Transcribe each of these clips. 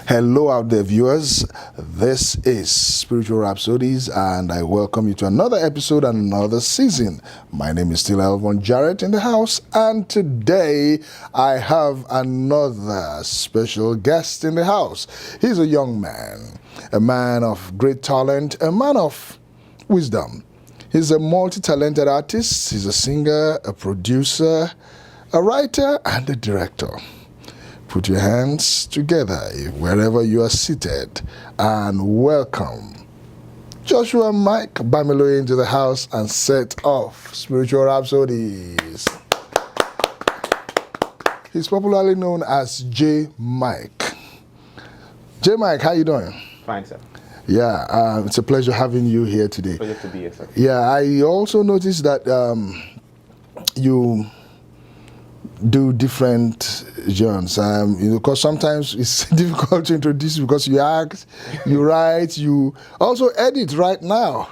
Hello out there, viewers. This is Spiritual Rhapsodies, and I welcome you to another episode and another season. My name is still Elvon, Jarrett in the house, and today I have another special guest in the house. He's a young man, a man of great talent, a man of wisdom. He's a multi-talented artist. He's a singer, a producer, a writer, and a director. Put your hands together wherever you are seated and welcome Joshua Mike Bamiloye into the house and set off Spiritual Rhapsodies. He's popularly known as J Mike. J Mike, how you doing? Fine, sir. Yeah, it's a pleasure having you here today. Pleasure to be here, sir. Yeah, I also noticed that you do different genres, because sometimes it's difficult to introduce because you act, you write, you also edit right now.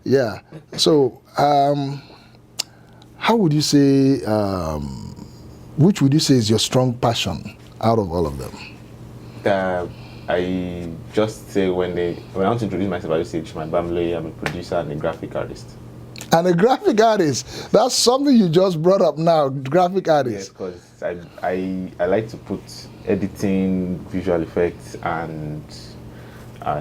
Yeah. So, how would you say, which would you say is your strong passion out of all of them? I just say when I want to introduce myself, I just say my Bamiloye, I'm a producer and a graphic artist. And a graphic artist, that's something you just brought up now, graphic artist. Yes, because I like to put editing, visual effects, and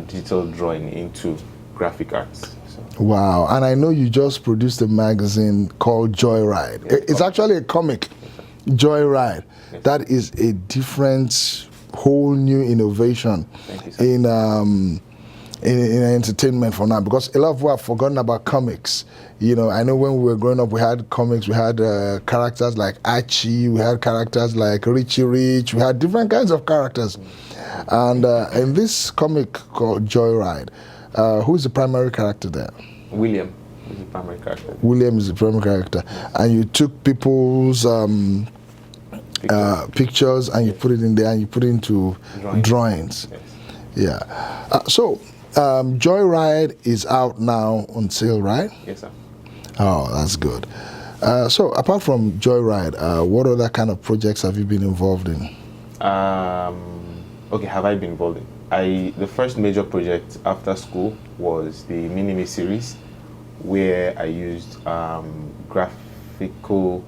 digital drawing into graphic arts. So. Wow, and I know you just produced a magazine called Joyride. Yes, it's actually a comic, yes, Joyride. Yes. That is a different, whole new innovation in entertainment for now, because a lot of people have forgotten about comics. You know, I know when we were growing up, we had comics, we had characters like Archie, we had characters like Richie Rich, we had different kinds of characters. And in this comic called Joyride, who's the primary character there? William is the primary character. William is the primary character. And you took people's pictures and you put it in there and you put it into drawings. Yes. Yeah. Joyride is out now on sale, right? Yes, sir. Oh, that's good. So apart from Joyride, what other kind of projects have you been involved in? Okay, have I been involved in? The first major project after school was the Mini-Me series, where I used graphical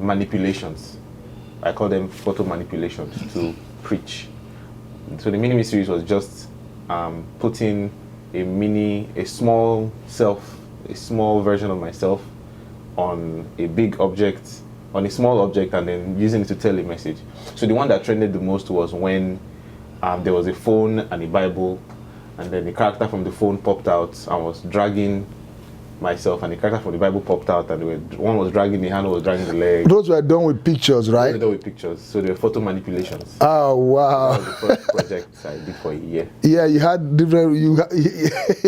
manipulations. I call them photo manipulations to preach. So the Mini-Me series was just putting a small version of myself on a big object, on a small object, and then using it to tell a message. So the one that trended the most was when there was a phone and a Bible, and then the character from the phone popped out and was dragging myself, and the character from the Bible popped out, and one was dragging the hand, one was dragging the leg. Those were done with pictures, right? Those were done with pictures, so they were photo manipulations. Oh, wow. That was the first project I did for a year. Yeah, you had different,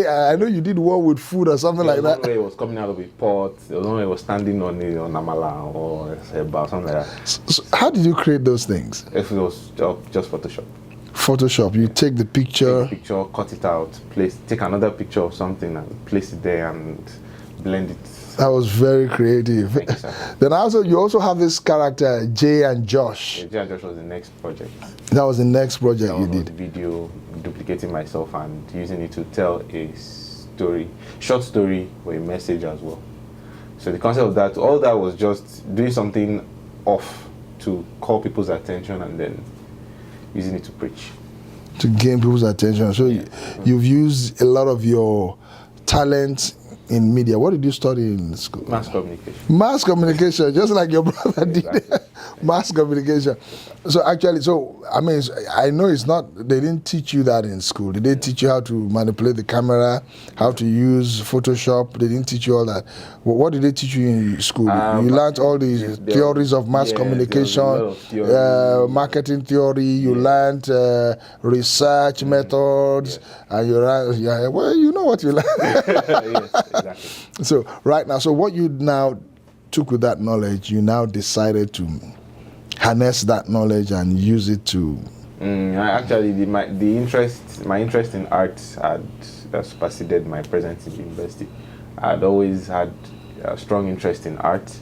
I know you did one with food or something like that. One way it was coming out of a pot, the other one it was standing on amala or a bar, something like that. So how did you create those things? It was just Photoshop. Photoshop, you take the picture. Cut it out, take another picture of something and place it there and blend it. That was very creative. Thank you, sir. Then you also have this character, Jay and Josh. Yeah, Jay and Josh was the next project. That was the next project you did. Video, duplicating myself and using it to tell a story, short story with a message as well. So the concept of that, all that was just doing something off to call people's attention and then using it to preach. To gain people's attention. So yeah. You've used a lot of your talent in media. What did you study in school? Mass communication. Mass communication, just like your brother did. Mass communication. So actually, I know it's not, they didn't teach you that in school. Did they teach you how to manipulate the camera, how to use Photoshop? They didn't teach you all that. What did they teach you in school? You learned all these theories of mass communication, marketing theory, you learned research methods, and you learned, well, you know what you learned. Yes, exactly. So right now, so what you now took with that knowledge, you now decided to harness that knowledge and use it to. Actually, my interest in art had superseded my presence in university. I had always had a strong interest in art,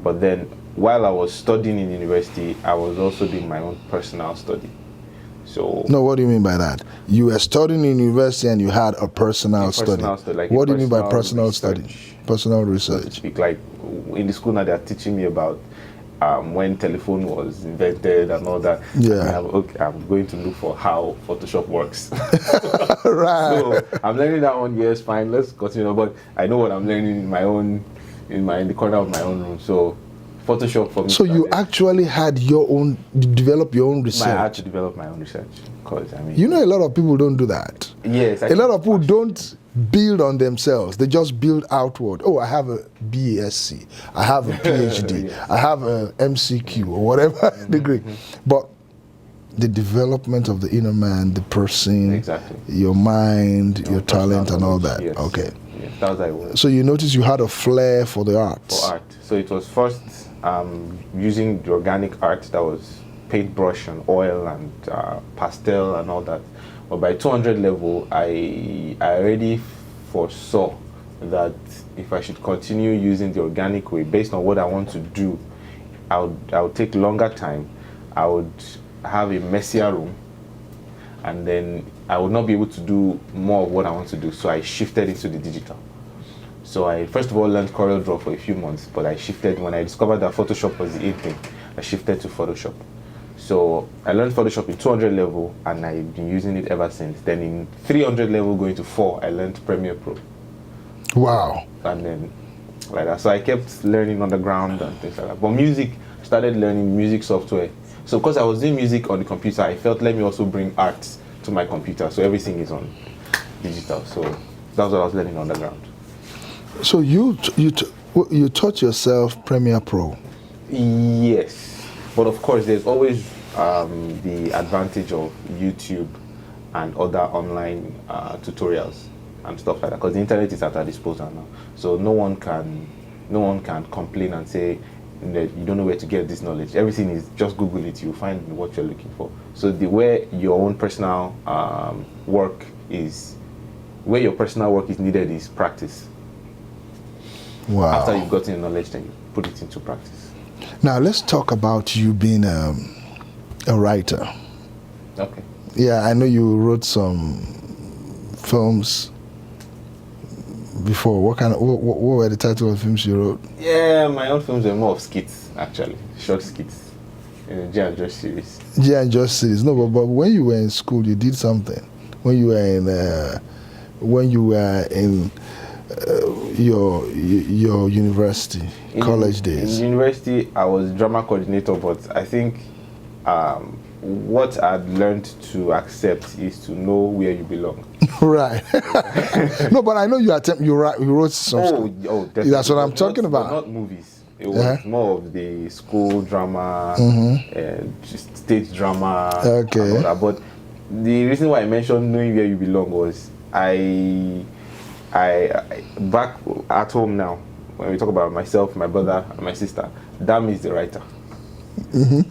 but then while I was studying in university, I was also doing my own personal study. So No, what do you mean by that? You were studying in university and you had a personal study. like What do you mean by personal research, study? Personal so to research. speak. Like in the school now, they are teaching me about when telephone was invented and all that. Yeah. I'm going to look for how Photoshop works. Right. So I'm learning that one. Yes, fine. Let's continue. But I know what I'm learning in my own, in the corner of my own room. So Photoshop for me. So you actually had your own, develop your own I had research. to develop my own research because I mean. You know, a lot of people don't do that. Yes. A lot of people don't build on themselves. They just build outward. Oh, I have a BSc. I have a PhD. Yes. I have a MCQ or whatever degree. But the development of the inner man, the person, Exactly. your mind, your talent and all that. Yes. Okay. Yes, that was how it was. So you notice you had a flair for the arts. For art. So it was first using the organic art that was paintbrush and oil and pastel and all that. But by 200 level, I already foresaw that if I should continue using the organic way, based on what I want to do, I would take longer time. I would have a messier room, and then I would not be able to do more of what I want to do. So I shifted into the digital. So I first of all learned CorelDRAW for a few months, but I shifted when I discovered that Photoshop was the in thing. I shifted to Photoshop. So I learned Photoshop in 200 level, and I've been using it ever since. Then in 300 level, going to 4, I learned Premiere Pro. Wow. And then like that. So I kept learning on the ground and things like that. But music, I started learning music software. So because I was doing music on the computer, I felt let me also bring art to my computer. So everything is on digital. So that's what I was learning on the ground. So you taught yourself Premiere Pro. Yes, but of course there's always the advantage of YouTube and other online tutorials and stuff like that, because the internet is at our disposal now. So no one can complain and say that you don't know where to get this knowledge. Everything is just Google it, you find what you're looking for. So where your personal work is needed is practice. Wow. After you've gotten the knowledge, then you put it into practice. Now let's talk about you being a writer. Okay. Yeah, I know you wrote some films before. What were the title of films you wrote? Yeah, my own films were more of skits, actually, short skits in the J and Josh series. J and Josh series. No, but when you were in school, you did something. When you were in your university, college days. In university, I was drama coordinator, but I think what I'd learned to accept is to know where you belong. Right. No, but I know you wrote some stuff. Oh, definitely. That's what I'm talking about. Not movies. It was more of the school drama, and just stage drama. Okay. And all that. But the reason why I mentioned knowing where you belong was I back at home now, when we talk about myself, my brother, and my sister, Dami is the writer.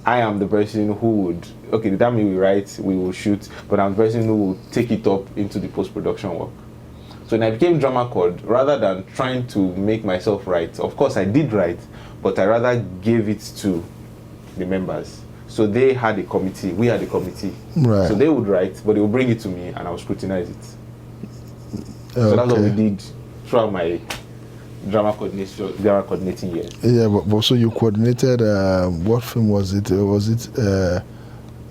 I am the person who would, okay, the Dami will write, we will shoot, but I'm the person who will take it up into the post-production work. So when I became drama code, rather than trying to make myself write, of course I did write, but I rather gave it to the members. So they had a committee, we had a committee. Right. So they would write, but they would bring it to me and I would scrutinize it. So that's what we did throughout my drama coordinating years. Yeah, but so you coordinated, what film was it? Was it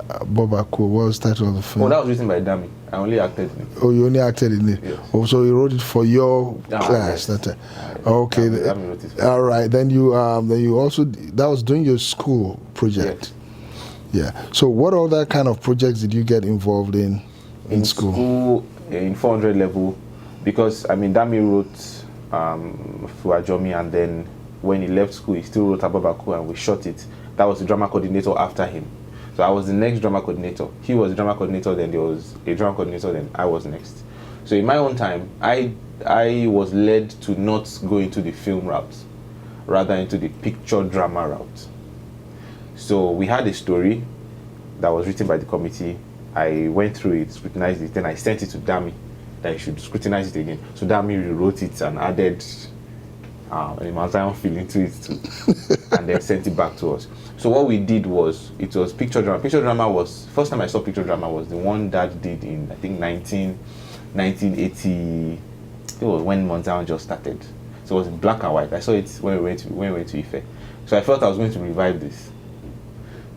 Bobako? What was the title of the film? Oh, that was written by Dami. I only acted in it. Oh, you only acted in it? Yes. Oh, so you wrote it for your class? Yes. That time. Okay. Dami wrote it for All right. Then you also, that was doing your school project. Yes. Yeah. So what other kind of projects did you get involved in school? In 400 level, because I mean Dami wrote Fuajomi, and then when he left school he still wrote Ababaku and we shot it. That was the drama coordinator after him. So I was the next drama coordinator. He was the drama coordinator, then there was a drama coordinator, then I was next. So in my own time, I was led to not go into the film route, rather into the picture drama route. So we had a story that was written by the committee. I went through it, scrutinized it, then I sent it to Dami that he should scrutinize it again. So Dami rewrote it and added a Mount Zion feel into it too, and then sent it back to us. So what we did was, it was picture drama. Picture drama was, first time I saw picture drama was the one Dad did in, I think, 1980. It was when Mount Zion just started. So it was in black and white. I saw it when we went to Ife. So I felt I was going to revive this.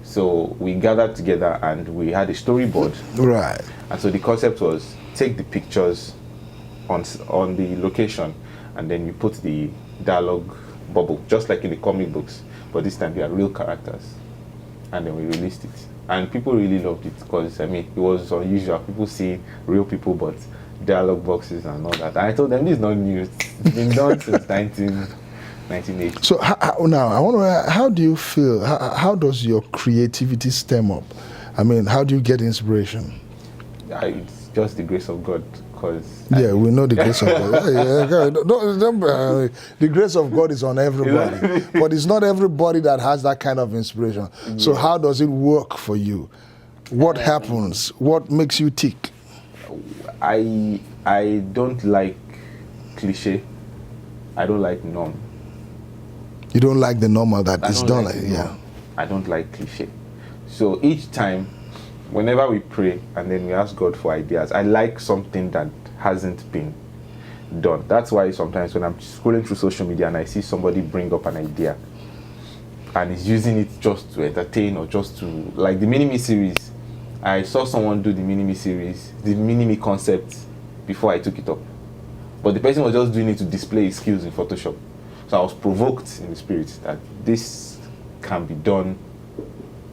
So we gathered together and we had a storyboard. Right. And so the concept was, take the pictures on the location, and then you put the dialogue bubble, just like in the comic books, but this time they are real characters. And then we released it. And people really loved it because, I mean, it was unusual. People see real people, but dialogue boxes and all that. And I told them, this is not new. It's been done since 1980. So now, I want to know, how do you feel? How does your creativity stem up? I mean, how do you get inspiration? It's just the grace of God. Yeah, we know the grace of God. The grace of God is on everybody, but it's not everybody that has that kind of inspiration. Yeah. So how does it work for you? What happens? What makes you tick? I don't like cliche. I don't like norm. You don't like the normal that is done, yeah. I don't like cliche. So each time, whenever we pray and then we ask God for ideas, I like something that hasn't been done. That's why sometimes when I'm scrolling through social media and I see somebody bring up an idea and is using it just to entertain or just to, like the Mini-Me series, I saw someone do the Mini-Me series, the Mini-Me concept before I took it up. But the person was just doing it to display his skills in Photoshop. So I was provoked in the spirit that this can be done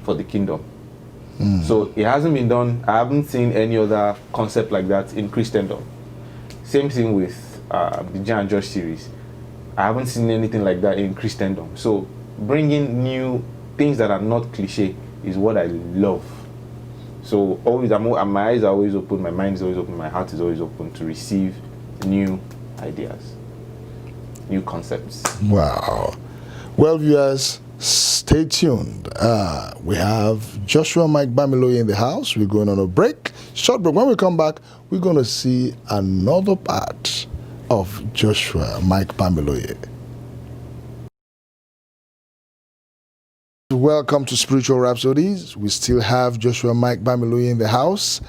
for the kingdom. So it hasn't been done. I haven't seen any other concept like that in Christendom. Same thing with the Jarrett and Josh series. I haven't seen anything like that in Christendom. So bringing new things that are not cliche is what I love. So always, my eyes are always open, my mind is always open, my heart is always open to receive new ideas, new concepts. Wow. Well, viewers, stay tuned. We have Joshua Mike Bamiloye in the house. We're going on a break, short break. When we come back, we're going to see another part of Joshua Mike Bamiloye. Welcome to Spiritual Rhapsodies. We still have Joshua Mike Bamiloye in the house.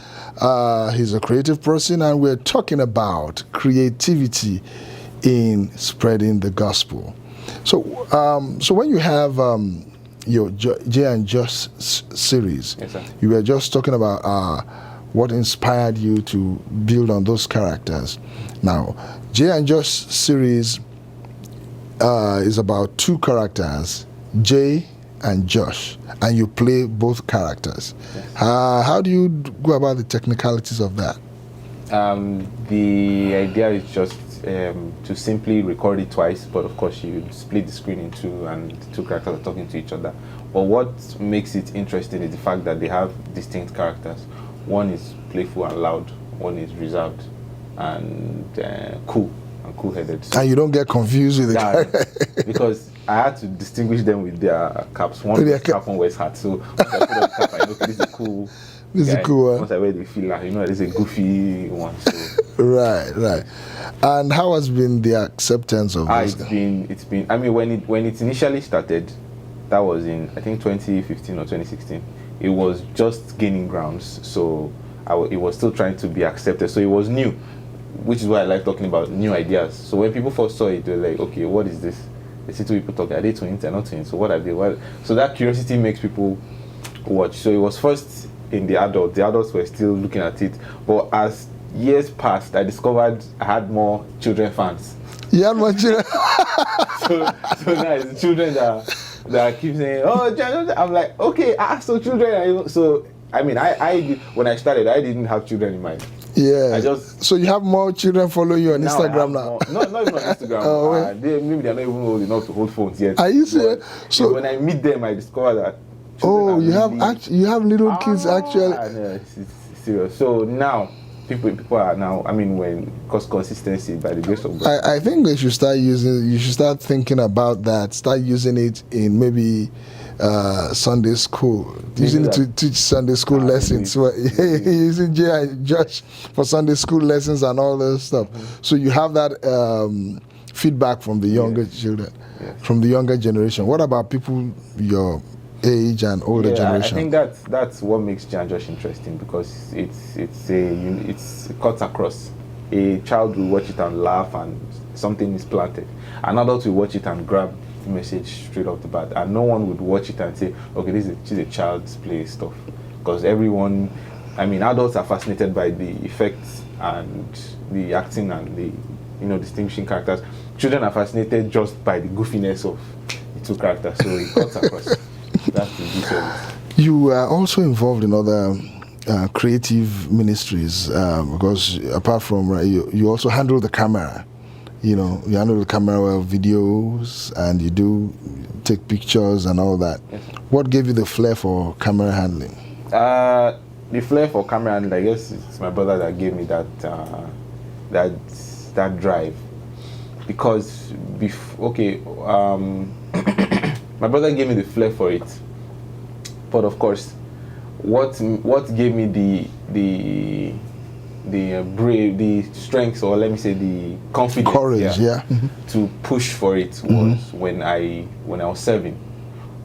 He's a creative person, and we're talking about creativity in spreading the gospel. So when you have your Jay and Josh series, yes, sir. You were just talking about what inspired you to build on those characters. Now, Jay and Josh series is about two characters, Jay and Josh, and you play both characters. Yes. How do you go about the technicalities of that? The idea is just to simply record it twice, but of course you split the screen in two and the two characters are talking to each other. But what makes it interesting is the fact that they have distinct characters. One is playful and loud, one is reserved and cool-headed. So and you don't get confused with the character? Because I had to distinguish them with their caps. One wears cap, one wears hat. So once I put on the cap, I know this is a cool This guy. is a cool one. Once I wear the filler, you know this is a goofy one. So. Right. And how has been the acceptance of this? It's been. I mean, when it initially started, that was in I think 2015 or 2016. It was just gaining grounds, so it was still trying to be accepted. So it was new, which is why I like talking about new ideas. So when people first saw it, they were like, okay, what is this? They see two people talking. Are they twins? They're not twins. So what are they? So that curiosity makes people watch. So it was first in the adults. The adults were still looking at it, but as years passed, I discovered I had more children fans. You had more children? so now it's the children that keep saying, oh, I'm like, okay, so children. So, I mean, I when I started, I didn't have children in mind. Yeah. So you have more children follow you on Instagram now? Not even on Instagram. Maybe they're not even old enough to hold phones yet. Are you serious? So when I meet them, I discover that. You have little kids actually. No, it's serious. So now people are now. I mean, because consistency by the grace of God. I think they should start using. You should start thinking about that. Start using it in maybe Sunday school. Using it to teach Sunday school lessons. Using Jay and Josh for Sunday school lessons and all that stuff. So you have that feedback from the younger children, Yes. from the younger generation. What about people your age and older generation? I think that's what makes Jan Josh interesting, because it cuts across. A child will watch it and laugh, and something is planted. An adult will watch it and grab the message straight off the bat, and no one would watch it and say, okay, this is a child's play stuff, because everyone, I mean, adults are fascinated by the effects and the acting and the distinguishing characters. Children are fascinated just by the goofiness of the two characters, so it cuts across. That's the detail. You are also involved in other creative ministries, because apart from you also handle the camera. You handle the camera videos, and you do take pictures and all that. Yes. What gave you the flair for camera handling? The flair for camera handling, I guess it's my brother that gave me that drive. Because my brother gave me the flair for it, but of course, what gave me the strength, or let me say the confidence, courage, to push for it was when I was serving.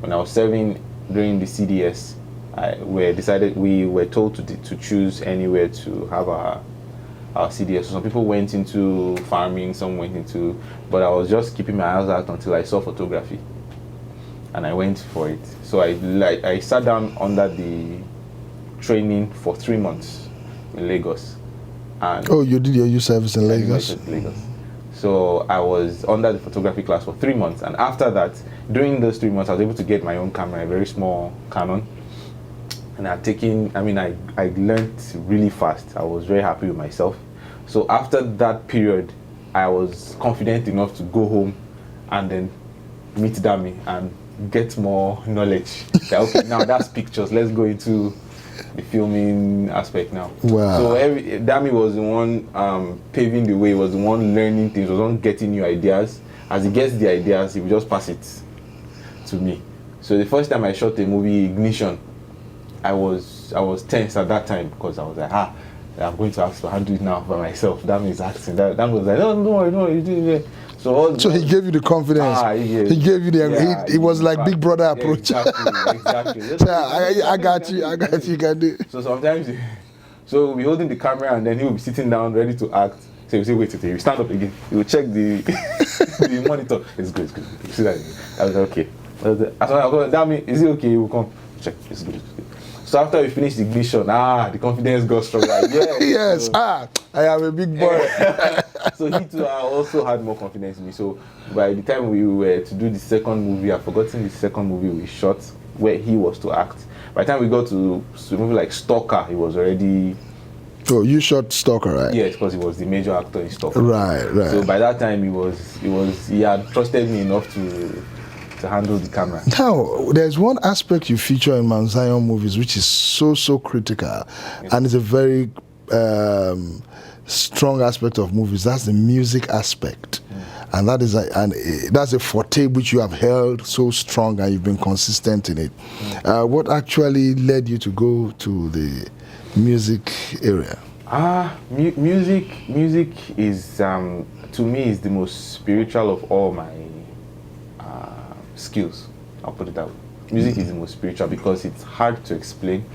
When I was serving during the CDS, we were told to choose anywhere to have our CDS. So some people went into farming, some went into, but I was just keeping my eyes out until I saw photography, and I went for it. So I sat down under the training for 3 months in Lagos. And you did your youth service in Lagos? Lagos. So I was under the photography class for 3 months, and after that, during those 3 months, I was able to get my own camera, a very small Canon. And I learned really fast. I was very happy with myself. So after that period, I was confident enough to go home and then meet Dami and get more knowledge. Okay, now that's pictures. Let's go into the filming aspect now. Wow. So Dami was the one paving the way, was the one learning things, was the one getting new ideas. As he gets the ideas, he will just pass it to me. So the first time I shot a movie, Ignition, I was tense at that time, because I was like, I'm going to have to handle it now by myself. Dami is acting. Dami was like, no, you do it. So he gave you the confidence. He gave you the. He was like big brother approach. Exactly. I got you. You can do it. So sometimes, so we'll be holding the camera, and then he will be sitting down ready to act. So we say, wait, you stand up again. He will check the the monitor. It's good. You see that? I was like, okay. I said, Dami, is it okay? He will come. Check. It's good. So after we finished the Ignition, the confidence got stronger. Yes, so, I am a big boy. So he too also had more confidence in me. So by the time we were to do the second movie, I've forgotten the second movie we shot where he was to act. By the time we got to a movie like Stalker, he was already... Oh, you shot Stalker, right? Yes, because he was the major actor in Stalker. Right. So by that time, he had trusted me enough to handle the camera. Now, there's one aspect you feature in Mount Zion movies which is so critical, and it's a very strong aspect of movies. That's the music aspect, and that's a forte which you have held so strong, and you've been consistent in it. What actually led you to go to the music area? Music is to me is the most spiritual of all my skills. I'll put it that way. Music is the most spiritual because it's hard to explain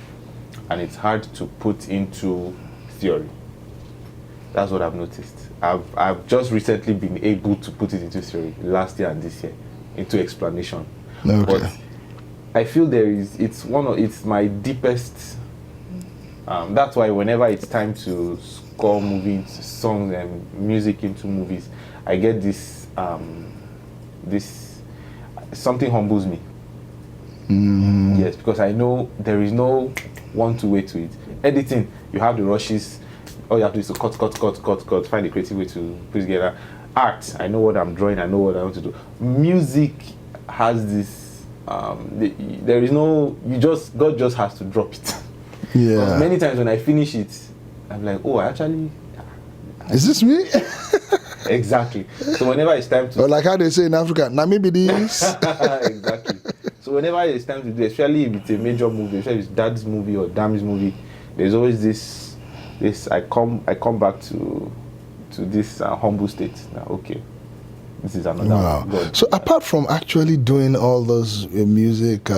and it's hard to put into theory. That's what I've noticed. I've just recently been able to put it into theory, last year and this year, into explanation. Okay. But I feel it's my deepest. That's why whenever it's time to score movies, songs and music into movies, I get this something humbles me. Yes, because I know there is no one-two way to it. Editing, you have the rushes. All you have to do is to cut, find a creative way to put together. Art, I know what I'm drawing, I know what I want to do. Music has this, there is no, God just has to drop it. Yeah. Because many times when I finish it, I'm like, is this me? Exactly. So whenever it's time to... Or like how they say in Africa, now maybe this. Exactly. So whenever it's time to do, especially if it's a major movie, especially if it's Dad's movie or Dami's movie, there's always this I come back to this humble state. Now, okay, This is another Wow. one. God. So apart from actually doing all those music,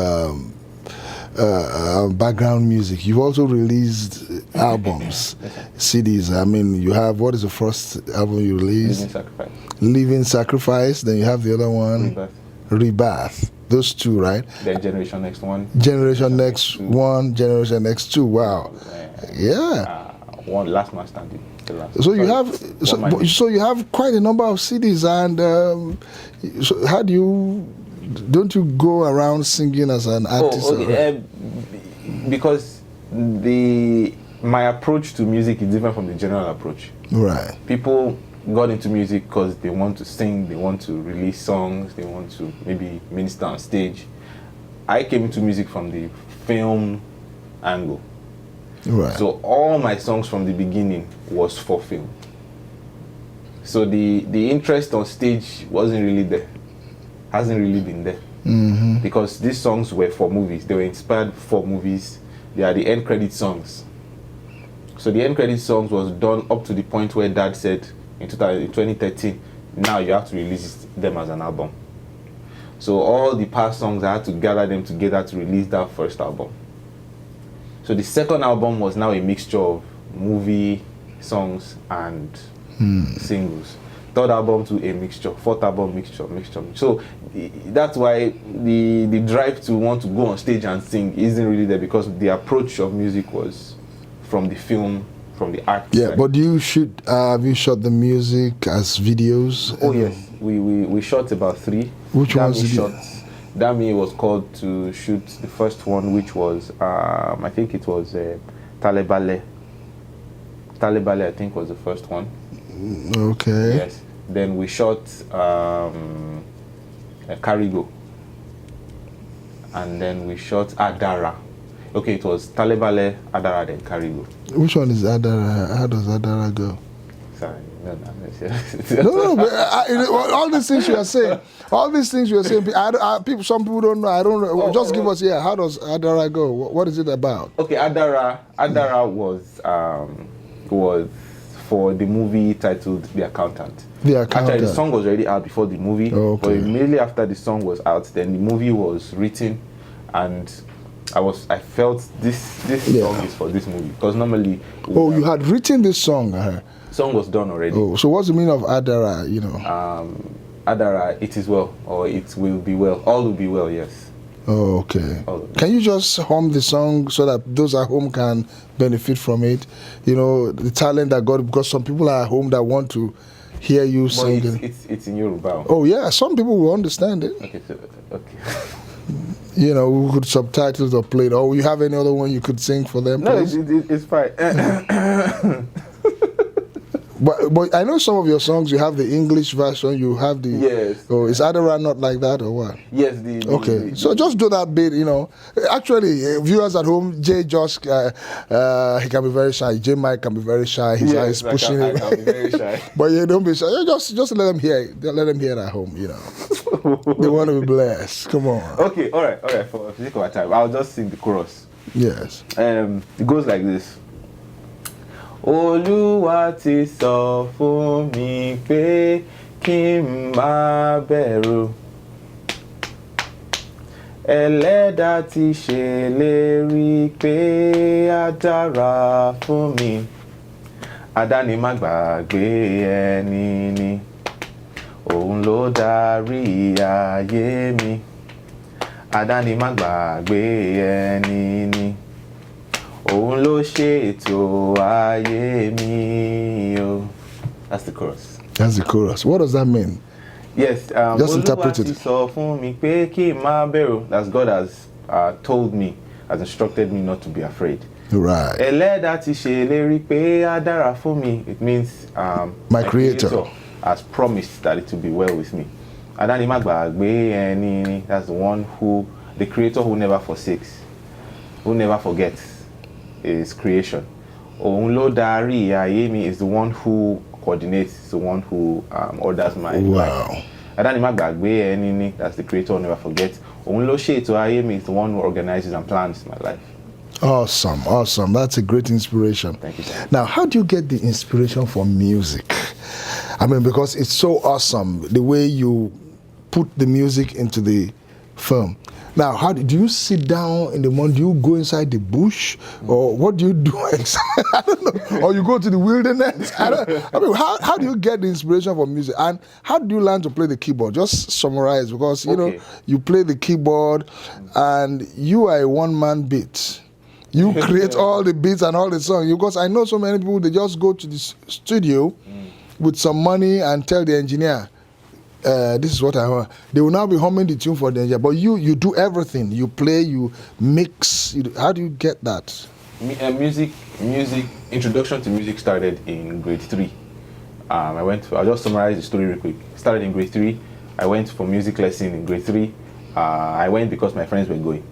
background music, you've also released albums, CDs. I mean, you have, what is the first album you released? Living Sacrifice. Living Sacrifice. Then you have the other one, Rebirth. Rebirth. Those two, right? Then Generation Next One. Generation Next One, Generation Next Two. Wow. Yeah. One Last Man Standing. The last. So you Sorry, have so you have quite a number of CDs, and so how do you, don't you go around singing as an artist? Okay. Because my approach to music is different from the general approach. Right. People got into music because they want to sing, they want to release songs, they want to maybe minister on stage. I came into music from the film angle. Right. So all my songs from the beginning was for film. So the interest on stage wasn't really there, hasn't really been there. Mm-hmm. Because these songs were for movies. They were inspired for movies. They are the end credit songs. So the end credit songs was done up to the point where Dad said in 2013, now you have to release them as an album. So all the past songs, I had to gather them together to release that first album. So the second album was now a mixture of movie songs and singles. Third album to a mixture. Fourth album mixture. So that's why the drive to want to go on stage and sing isn't really there, because the approach of music was from the film, from the art. Yeah, side. but do you shoot? Have you shot the music as videos? Oh yes, we shot about 3. Which ones did you? Dami was called to shoot the first one, which was I think it was Talebale. Talebale, I think, was the first one. Okay. Yes. Then we shot Karigo. And then we shot Adara. Okay, it was Talebale, Adara, then Karigo. Which one is Adara? How does Adara go? Sorry, no. No, but all these things you are saying, people, some people don't know. I don't know. Just give us, how does Adara go? What is it about? Okay, Adara was for the movie titled The Accountant. The Accountant. Actually, the song was already out before the movie, but immediately after the song was out, then the movie was written, and I felt this song is for this movie, because normally. You had written this song. Song was done already. Oh, so what's the meaning of Adara? Adara, it is well, or it will be well. All will be well. Yes. Oh, okay. Can you just hum the song so that those at home can benefit from it? You know, the talent that God, because some people are at home that want to hear you sing. It's in Yoruba. Oh, yeah. Some people will understand it. Okay. You know, we could subtitles or play it. Or you have any other one you could sing for them, please? No, it's fine. But I know some of your songs, you have the English version, you have the... Yes. Oh, is Adara not like that or what? Yes. So just do that bit, you know. Actually, viewers at home, Jay Josh, he can be very shy. J Mike can be very shy. His eyes pushing him. I can be very shy. But you don't be shy. Just let them hear it. Let them hear it at home, you know. They want to be blessed. Come on. Okay, all right. For the sake of our time, I'll just sing the chorus. Yes. It goes like this. Olúwa ti sọ fún mi pé kí n má bẹ̀rù. Ẹlẹ́dàá ti ṣèlérí pé á dára fún mi. Àdáni má gbàgbé ẹni ni. Òun ló darí ayé mi. Àdáni má gbàgbé ẹni ni. Òun ló ṣètò ayé mi o. That's the chorus. That's the chorus. What does that mean? Yes. Just interpret it. Olúwa ti sọ fún mi pé kí n má bẹ̀rù. That's God has told me, has instructed me not to be afraid. Right. Ẹlẹ́dàá ti ṣèlérí pé á dára fún mi. It means my creator has promised that it will be well with me. Àdáni má gbàgbé ẹni ni. That's the creator who never forsakes, who never forgets his creation. Òun ló darí ayé mi is the one who coordinates, the one who orders my life. Àdáni má gbàgbé ẹni ni. That's the creator who never forgets. Òun ló ṣètò ayé mi is the one who organizes and plans my life. Awesome. That's a great inspiration. Thank you, sir. Now, how do you get the inspiration for music? I mean, because it's so awesome the way you put the music into the film. Now, how do you sit down in the morning? Do you go inside the bush, or what do you do? I don't know. Or you go to the wilderness? I mean, how do you get the inspiration for music? And how do you learn to play the keyboard? Just summarize, because you know you play the keyboard, and you are a one-man beat. You create all the beats and all the songs. Because I know so many people, they just go to the studio with some money and tell the engineer, this is what I want. They will now be humming the tune for the engineer. But you do everything. You play, you mix. How do you get that? Music. Introduction to music started in grade 3. I'll just summarize the story real quick. Started in grade 3. I went for music lesson in grade 3. I went because my friends were going.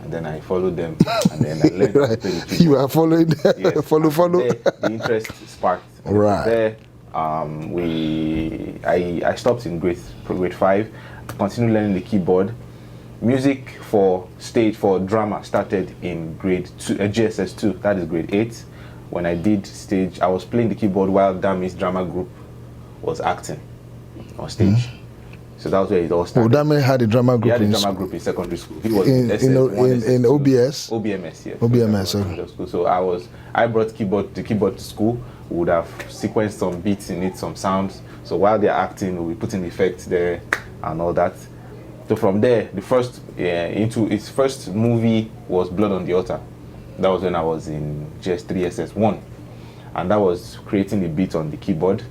And then I followed them, and then I learned how to play the keyboard. You are following them. Yes. follow. There, the interest sparked. Right. There, I stopped in grade 5. Continued learning the keyboard. Music for drama started in grade 2, GSS 2. That is grade 8. When I did stage, I was playing the keyboard while Dami's drama group was acting on stage. So that was where it all started. Dami had a drama group. He had a drama group in secondary school. He was in OBS. OBMS, yes. OBMS. So I brought the keyboard to school. We would have sequenced some beats in it, some sounds. So while they're acting, we'll be putting effects there and all that. So from there, into its first movie was Blood on the Altar. That was when I was in GS3 SS1, and that was creating the beat on the keyboard.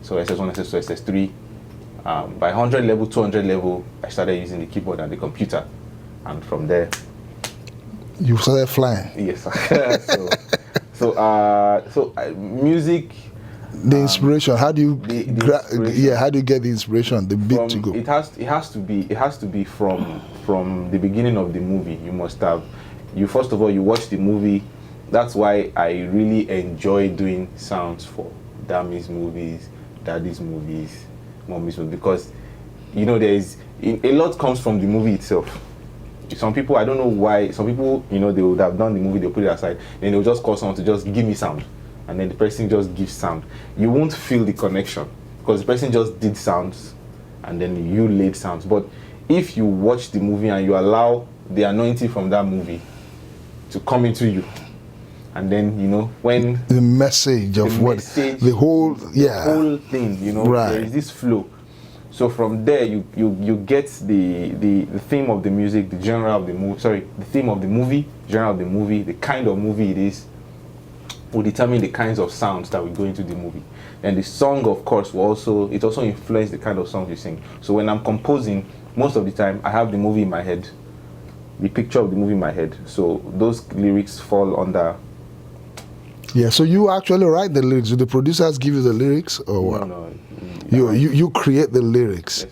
So SS1, SS2, SS3. By 100 level, 200 level, I started using the keyboard and the computer, and from there, you started flying. Yes. so music. The inspiration. How do you? How do you get the inspiration? The beat to go. It has to be from the beginning of the movie. You must have. First of all, you watch the movie. That's why I really enjoy doing sounds for Dami's movies, Daddy's movies, Mommy's movies, because a lot comes from the movie itself. Some people, I don't know why, some people, they would have done the movie, they'll put it aside, then they'll just call someone to just give me sound, and then the person just gives sound. You won't feel the connection because the person just did sounds and then you laid sounds. But if you watch the movie and you allow the anointing from that movie to come into you, and then when the message of the whole thing, right. There is this flow. So from there you get the theme of the music, the genre of the movie. The theme of the movie, genre of the movie, the kind of movie it is, will determine the kinds of sounds that will go into the movie. And the song, of course, will also influence the kind of songs you sing. So when I'm composing, most of the time I have the movie in my head, the picture of the movie in my head. So those lyrics fall under. Yeah, so you actually write the lyrics. Do the producers give you the lyrics, or what? No. You create the lyrics.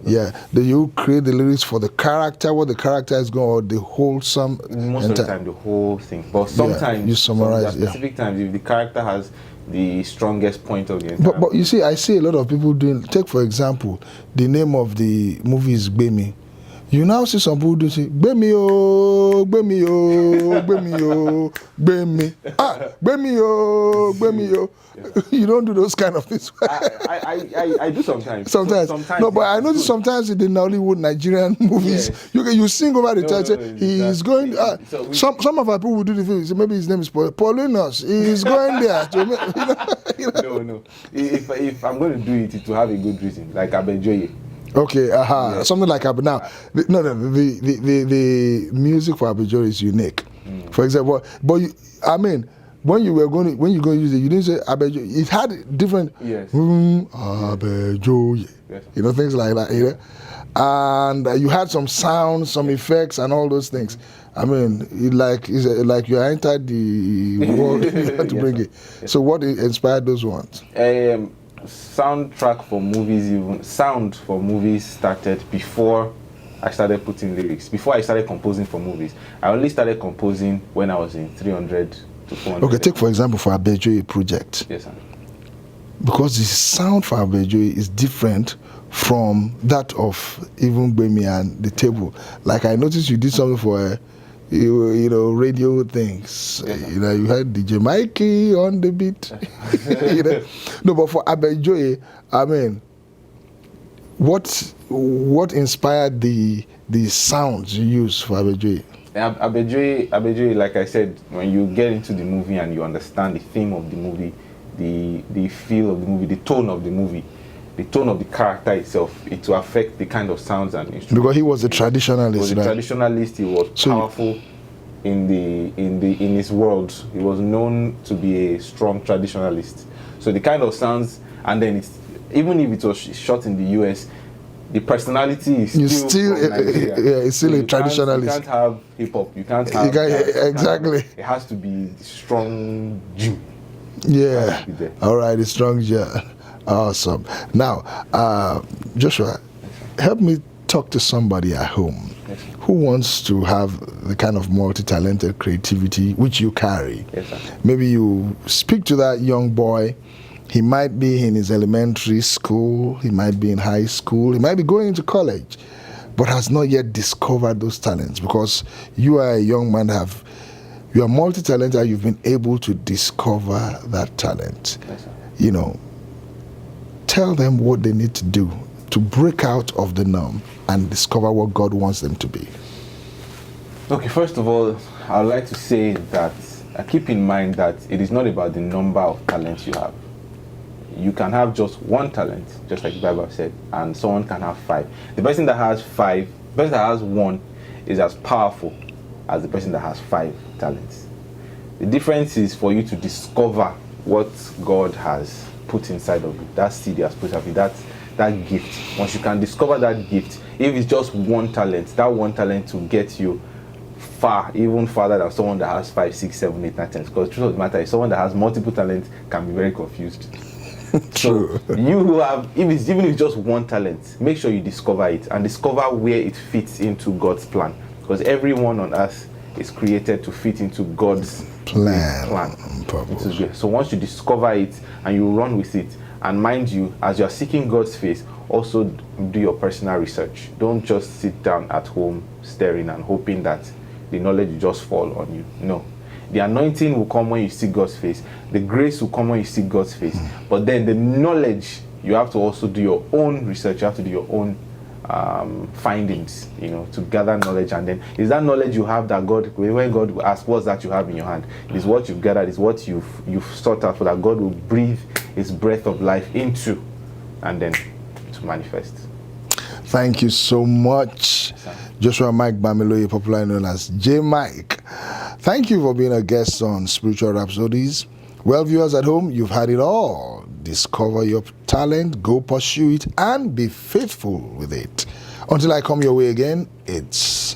Yes, do you create the lyrics for the character, what the character is going, or the whole song? Most of the time, the whole thing. But sometimes, you summarize. Specific times, if the character has the strongest point of the entire. But you see, I see a lot of people doing. Take for example, the name of the movie is Bami. You now see some people do say, Bami oh, Bami oh, Bami oh, Bami. Bami oh, Bami oh. You don't do those kind of things. I do sometimes. Sometimes. No, but I notice sometimes in the Nollywood Nigerian movies, you sing over the title. He's going. Some of our people will do the thing. Maybe his name is Paulinus. He's going there. No. If I'm going to do it, to have a good reason, like Bamiloye. Okay, something like that. Now, the music for Bamiloye is unique. For example, but when you go use it, you didn't say Bamiloye. It had different. Yes. Bamiloye. Yes. Things like that. And you had some sounds, some effects, and all those things. It's like you entered the world. You had to bring it. Yes. So, what inspired those ones? Soundtrack for movies, even sound for movies started before I started putting lyrics. Before I started composing for movies, I only started composing when I was in 300 to 400. Okay, take for example for Bamiloye project. Yes, sir. Because the sound for Bamiloye is different from that of even Bami and the table. Like I noticed you did something for radio things. Yes, You had DJ Mikey on the beat. No, but for Abejoye, I mean, what inspired the sounds you use for Abejoye? Abejoye, like I said, when you get into the movie and you understand the theme of the movie, the feel of the movie, the tone of the movie, the tone of the character itself, it will affect the kind of sounds and instruments. Because he was a traditionalist. He was a traditionalist. He was powerful in his world. He was known to be a strong traditionalist. So the kind of sounds, and then even if it was shot in the US, the personality is still from Nigeria. It's still a traditionalist. You can't have hip hop. You can't have exactly. It has to be strong Jew. Yeah. All right, it's strong Jew. Awesome. Now, Joshua, help me talk to somebody at home who wants to have the kind of multi-talented creativity which you carry. Yes, sir. Maybe you speak to that young boy. He might be in his elementary school, he might be in high school, he might be going into college, but has not yet discovered those talents, because you are a young man, you are multi-talented, you've been able to discover that talent. Yes, sir. Tell them what they need to do to break out of the norm and discover what God wants them to be. Okay, first of all, I would like to say that keep in mind that it is not about the number of talents you have. You can have just one talent, just like the Bible said, and someone can have 5. The person that has 5, the person that has 1 is as powerful as the person that has 5 talents. The difference is for you to discover what God has put inside of you, that seed He has put of you, that gift. Once you can discover that gift, if it's just one talent, that one talent will get you far, even farther than someone that has 5, 6, 7, 8, 9 talents. Because the truth of the matter is, someone that has multiple talents can be very confused. True. So you who have, even if it's just one talent, make sure you discover it and discover where it fits into God's plan. Because everyone on earth is created to fit into God's plan. So once you discover it and you run with it, and mind you, as you are seeking God's face, also do your personal research. Don't just sit down at home staring and hoping that the knowledge will just fall on you. No. The anointing will come when you see God's face. The grace will come when you see God's face. But then the knowledge, you have to also do your own research. You have to do your own findings, to gather knowledge. And then is that knowledge you have that God, when God will ask, what's that you have in your hand? It is what you've gathered, is what you've sought out, for that God will breathe His breath of life into, and then to manifest. Thank you so much, Joshua Mike Bamiloye, popularly known as J Mike. Thank you for being a guest on Spiritual Rhapsodies. Well, viewers at home, you've had it all. Discover your talent, go pursue it, and be faithful with it. Until I come your way again, it's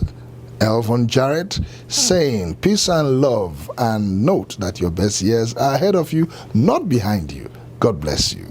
Elvon Jarrett saying peace and love, and note that your best years are ahead of you, not behind you. God bless you.